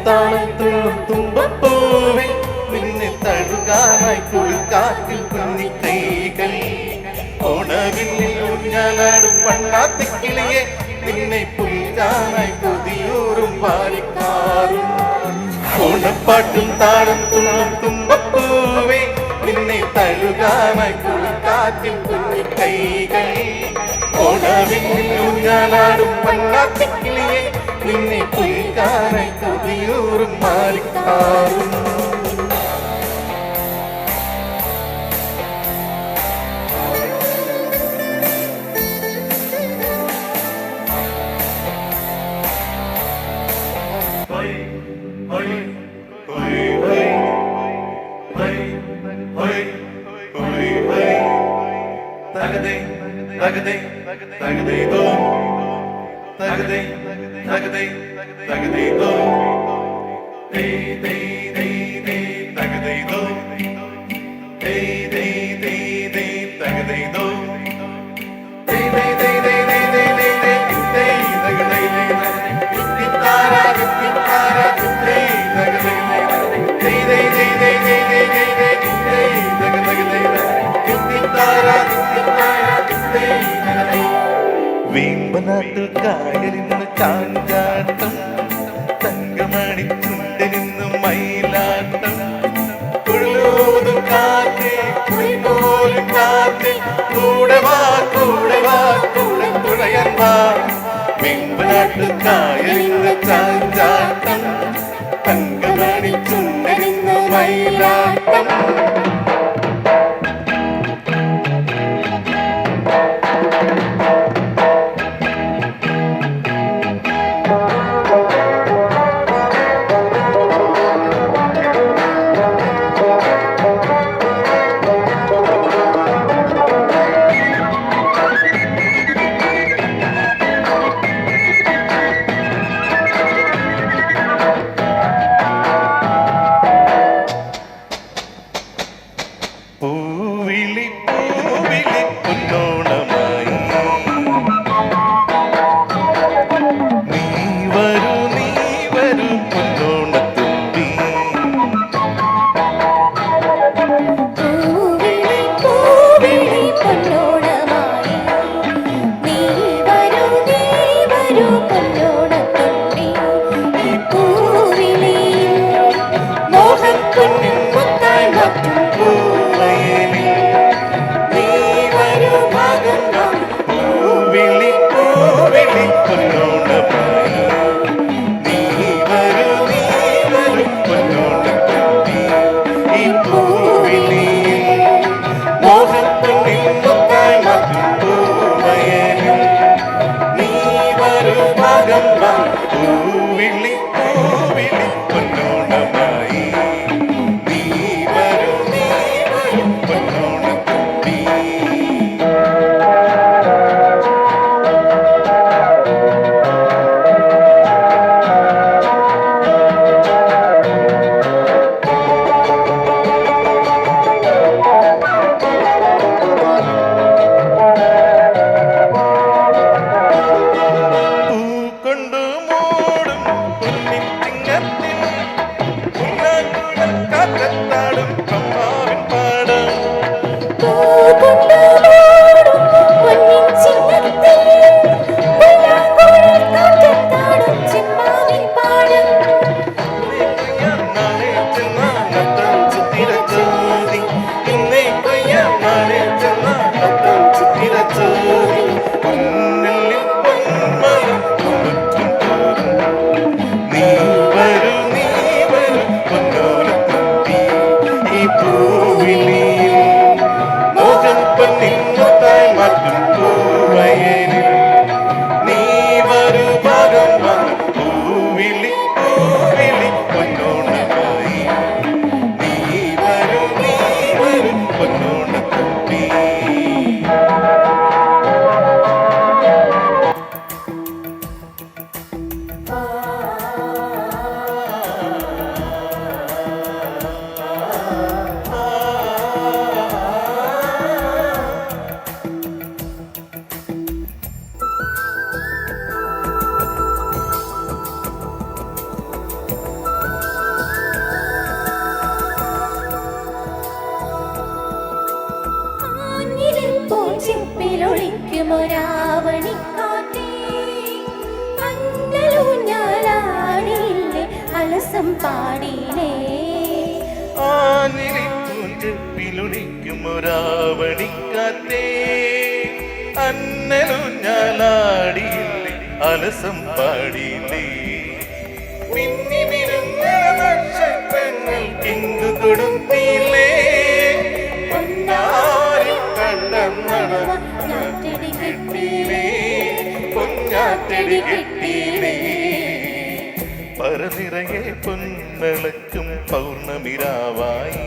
താളം തുള്ളും തുമ്പപ്പൂവേ നിന്നെ തഴുകാനായി കുളിക്കാറ്റിൽ കുഞ്ഞി കൈകൾ ഓണവില്ലിൽ ഊഞ്ഞാലാടും പണ്ണാത്തിക്കിളിയെ നിന്നെ പുൽകാനായി കൊതിയൂറും പാലിക്കാറും ഓണപ്പാട്ടും താളം തുള്ളും തുമ്പപ്പൂവേ നിന്നെ തഴുകാനായി കുളിക്കാറ്റിൽ കുഞ്ഞി കൈകൾ ഓണവില്ലിൽ ഊഞ്ഞാലാടും പണ്ണാത്തിക്കിളിയെ നിന്നെ പുൽകാനായി കൊതിയൂറും പാലിക്കാറും വീമ്പനാട്ടിൽ കായലിന്ന് ചാഞ്ചാട്ടം തങ്കമണി ചുണ്ടനിന്ന് മയിലാട്ടം കുഴലൂതും കാറ്റേ കുളിപോലും കാറ്റേ കൂടെ വാ കൂടെ വാ കൂടെ തുഴയാൻ വാ വീമ്പനാട്ടിൽ കായലിന്ന് ചാഞ്ചാട്ടം തങ്കമണി ചുണ്ടനിന്ന് മയിലാട്ടം ഒരാവണിക്കാറ്റേ അന്നലൂഞ്ഞാലാടിയില്ലേ അലസം പാടിയില്ലേ ആനിലിപ്പൂഞ്ചെപ്പിലുണിക്കും ഒരാവണിക്കാറ്റേ അന്നലൂഞ്ഞാലാടിയില്ലേ അലസം പാടിയില്ലേ മിന്നി മിനുങ്ങ നക്ഷത്രങ്ങൾക്കെന്തു കൊടുത്തില്ലേ പൊന്നാരി കണ്ടം നടവ ഞാറ്റടി കെട്ടിയില്ലേ പൊന്നാറ്റടി കെട്ടിയില്ലേ പറനിറയെ പൊന്നളക്കും പൗർണമിരാവായി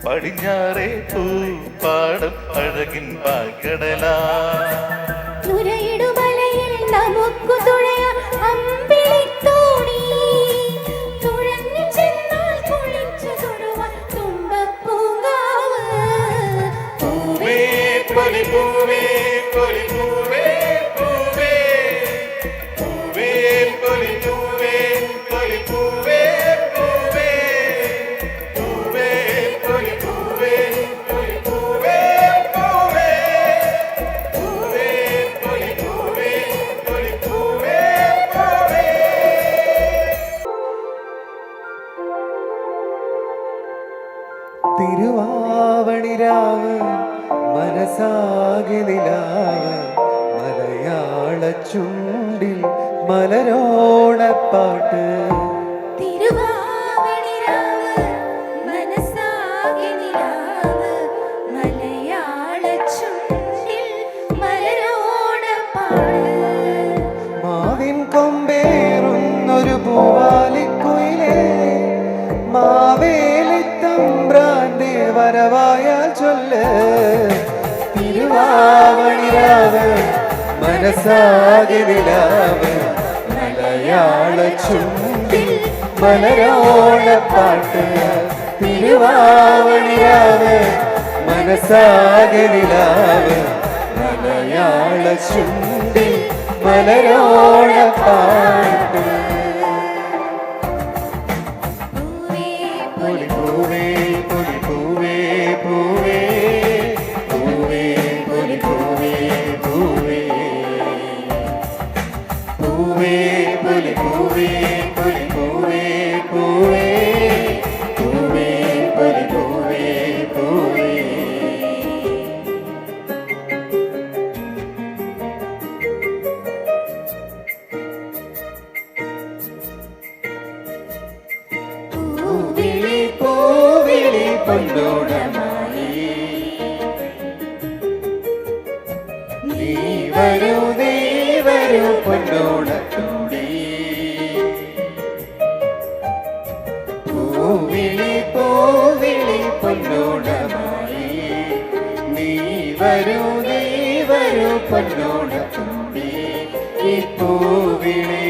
പടിഞ്ഞാറേ പൂപ്പാടം അഴകിൻ പാക്കടലാ നുരയിടുമലയിൽ നമുക്കു തുഴയാം അമ്പിളിത്തോണി തുഴഞ്ഞു ചെന്നാൽ കുളിച്ചു തൊടുവാൻ തുമ്പപ്പൂങ്കാവ് പൂവേ പൊലി പൂവേ പൊലി പൂവേ പൂവേ പൂവേ പൊലി പൂവേ പൊലി പൂവേ പൂവേ പൂവേ പൊലി പൂവേ പൊലി പൂവേ പൂവേ പൂവേ പൊലി പൂവേ പൊലി പൂവേ പൂവേ തിരുവാവണിരാവ് മനസാകെ നിലാവ് മലയാള ചുണ്ടിൽ മലരോണപ്പാട്ട് തിരുവാവണിരാവ് മനസാകെ നിലാവ് മലയാള ചുണ്ടിൽ മലരോണപ്പാട് മാവിൻ കൊമ്പേറുന്നൊരു പൂവാലിക്കുയിലേ മാവേലിത്തമ്പ്രാന്റെ വരവായാൽ ചൊല്ല് തിരുവാവണിരാവ് മനസാകെ നിലാവ് മലയാള ചുണ്ടിൽ മലരോണപ്പാട്ട് തിരുവാവണിരാവ് മനസാകെ നിലാവ് മലയാള ചുണ്ടിൽ മലരോണപ്പാട്ട് പൂവേ പൊലി പൂവേ പൂവേ പൂവേ പൊലി പൂവേ പൂവേ പൂവേ പൊലി പൂവേ പൊലി പൂവേ പൂവേ പൂവേ പൊലി പൂവേ പൂവേ പൂവിളി പൂവിളി പൊന്നോടമായി നീ വരൂ പൊന്നോടത്തൂടി പൂവിളി പൂവിളി പൊന്നോടമായി നീ വരൂ പൊന്നോടത്തൂടി ഈ പൂവിളി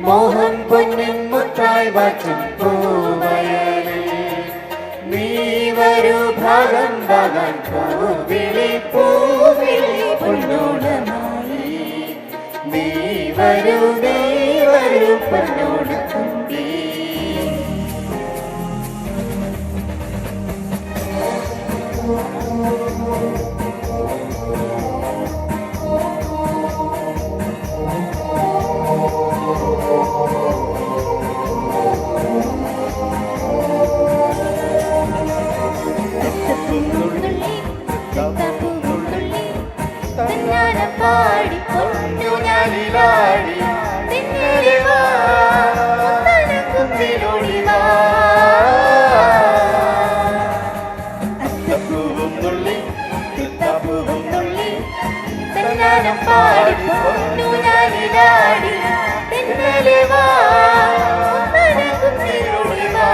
മോഹൻ പൊന്നിൻ മുത്തായി വാറ്റും പൂവയലിൽ നീ വരൂ ഭാഗം ഭാഗം പൂവിളി പൂവിളി പൊന്നോടമായി നീ വരൂ പൊന്നോടത്തുമ്പി പാടി പൊന്നു ഞാനിലാടി തിന്നലെ വാ കുന്നിലൊളി വാ അത്തപ്പൂവും നുള്ളി തുത്തപ്പൂവും നുള്ളി തന്നാനം പാടി പൊന്നു ഞാനിലാടി തിന്നലെ വാ കുന്നിലൊളി വാ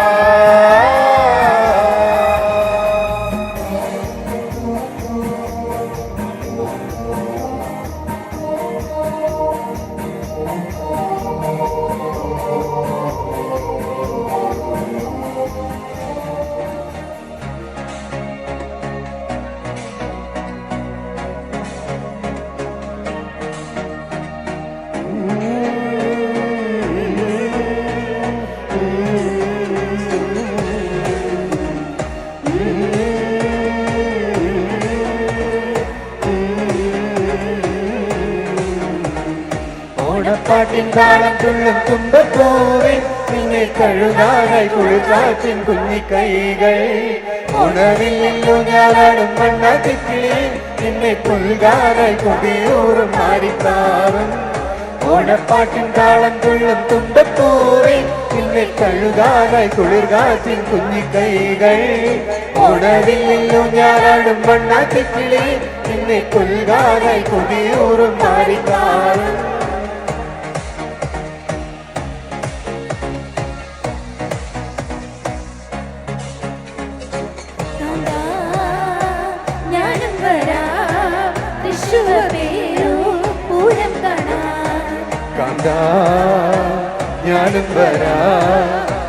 ഓണപ്പാട്ടിൻ താളം തുള്ളും തുമ്പപ്പൂവേ നിന്നെ കഴുകാനായി കുളിർക്കാറ്റിൻ കുഞ്ഞിക്കൈകൾ ഉണവില്ലല്ലോ ഞാനാടും മണ്ണാത്തിക്കിളി നിന്നെ പുൽകാനായി കൊടിയൂറും മാറിക്കാറും ഓണപ്പാട്ടിൻ താളം തുള്ളും തുമ്പപ്പൂവേ നിന്നെ കഴുകാനായി കുളിർകാറ്റിൻ കുഞ്ഞിക്കൈകൾ ഉണവില്ലല്ലോ ഞാനാടും മണ്ണാത്തിക്കിളി നിന്നെ പുൽകാനായി കൊടിയൂറും മാറിക്കാറും ഞാനും വരാം തൃശ്ശൂർ പേരും പൂരം കാണാൻ കാന്താ ഞാനും വരാ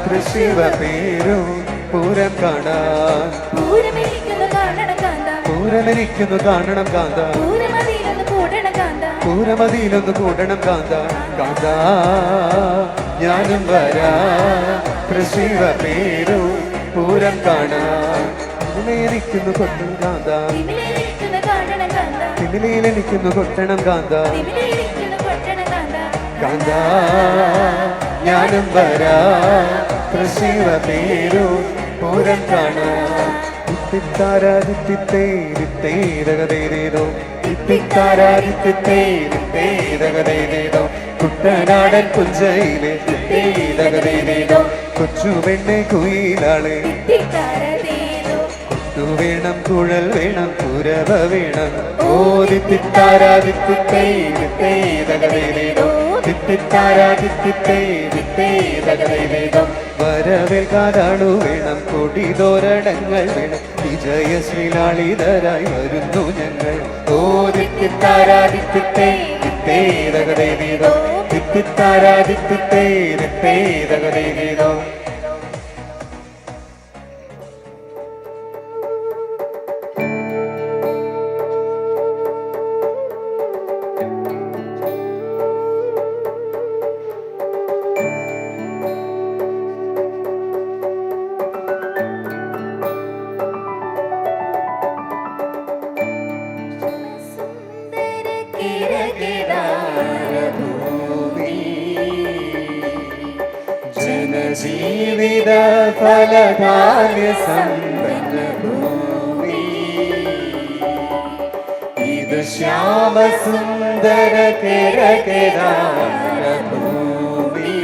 തൃശ്ശൂർ പേരും പൂരം കാണാൻ പൂരമെനിക്കൊന്ന് കാണണം കാന്ത പൂരമെനിക്കൊന്ന് കാണണം കാന്ത പൂരമതിയിലൊന്ന് കൂടണം കാന്ത പൂരമതിയിലൊന്ന് കൂടണം കാന്ത കാന്താ ഞാനും വരാ തൃശ്ശൂർ പേരും പൂരം കാണാൻ എനിക്കുന്നു കൊട്ടണം കാന്ത തിമിലേലിരിക്കുന്ന കാണണം കാന്ത തിമിലയിലെനിക്കുന്നു കൊട്ടണം കാന്ത തിമിലേലിരിക്കുന്ന കൊട്ടണം കാന്ത കാന്ത ഞാനും വരാ തൃശ്ശൂർ പേരും പൂരം കാണാൻ ഇത്തിത്താരാദിത്തേരിത്തേരകതേതേതോ ഇത്തിത്താരാദിത്തേരിത്തേരകതേതേതോ കുട്ടനാടൻ പുഞ്ചയിലെ തേതകതേതേതോ കൊച്ചു പെണ്ണെ കുയിലാളെ തിത്താരതേതോ വേണം കുഴൽ വേണം കുരവ വേണം ഓദിത്തിത്താരാദിത്തേരിത്തേരകതേതേതോ തിത്തിത്താരാദിത്തേരിത്തേരകതേതേതോ വരവേൽക്കാനാണു വേണം കൊടിതോരണങ്ങൾ വേണം വിജയശ്രീലാളിതരായി വരുന്നു ഞങ്ങൾ ഓദിത്തിത്താരാദിത്തേരകതേതേതോ തിത്തിത്താരാദിത്തേരകതേതേതോ ജനജീവിത ഫലധാന്യ സമ്പന്ന ഭൂമി ഇത് ശ്യാമസുന്ദര കേരകേദാര ഭൂമി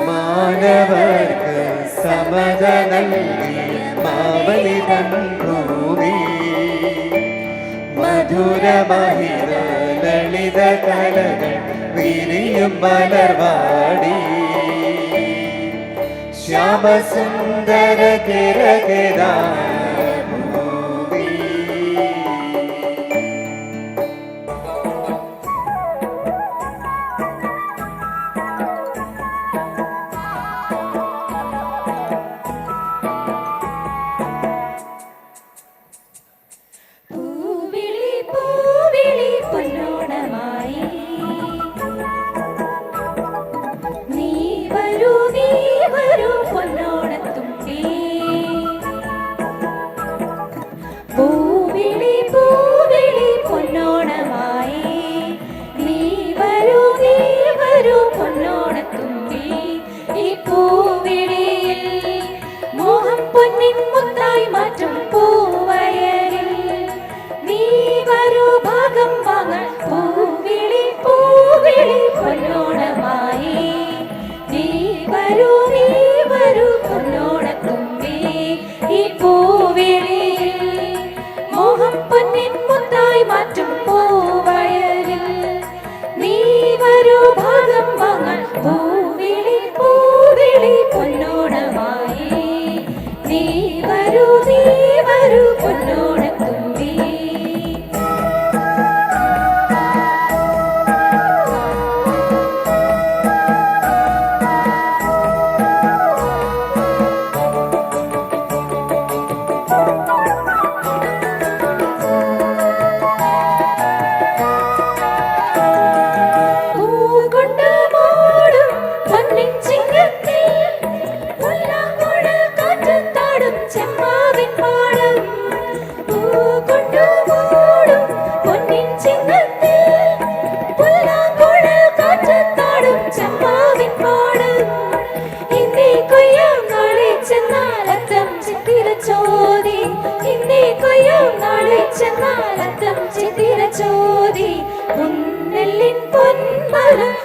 മാനവർക്ക് സമത നൽകിയ മാവലിതൻ ഭൂമി മധുരമഹിത ലളിത കലകൾ വിരിയും മലർവാടി ശ്യാമസുന്ദര കേരകേദാര ഭൂമി പൂവിളി പൂവിളി പൊന്നോണമായി നീ വരൂ പൊന്നോണത്തുമ്പി പൂവിളി പൂവിളി പൊന്നോണമായി നീ വരൂ പൊന്നോണത്തുമ്പി ഈ പൂവിളിയിൽ മോഹം പൊന്നിൻ മുത്തായി മാറ്റും പൂവയലിൽ നീ വരൂ ഭാഗം വാങ്ങാൻ പൂവിളി പൂവിളി പൊന്നോണമായി നീ വരൂ പൊന്നോണത്തുമ്പി ഈ പൂവിളിയിൽ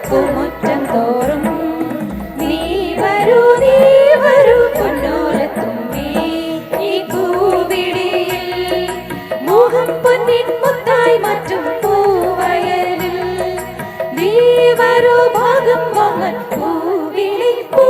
പൂമുറ്റം തോറും നീ വരൂ പൊന്നോലത്തുമ്പി ഈ പൂവിളിയിൽ മോഹം പൊന്നിൻ മുത്തായി മാറ്റും പൂവയലിൽ നീ വരൂ ഭാഗം വാങ്ങാൻ പൂവിളി പൂ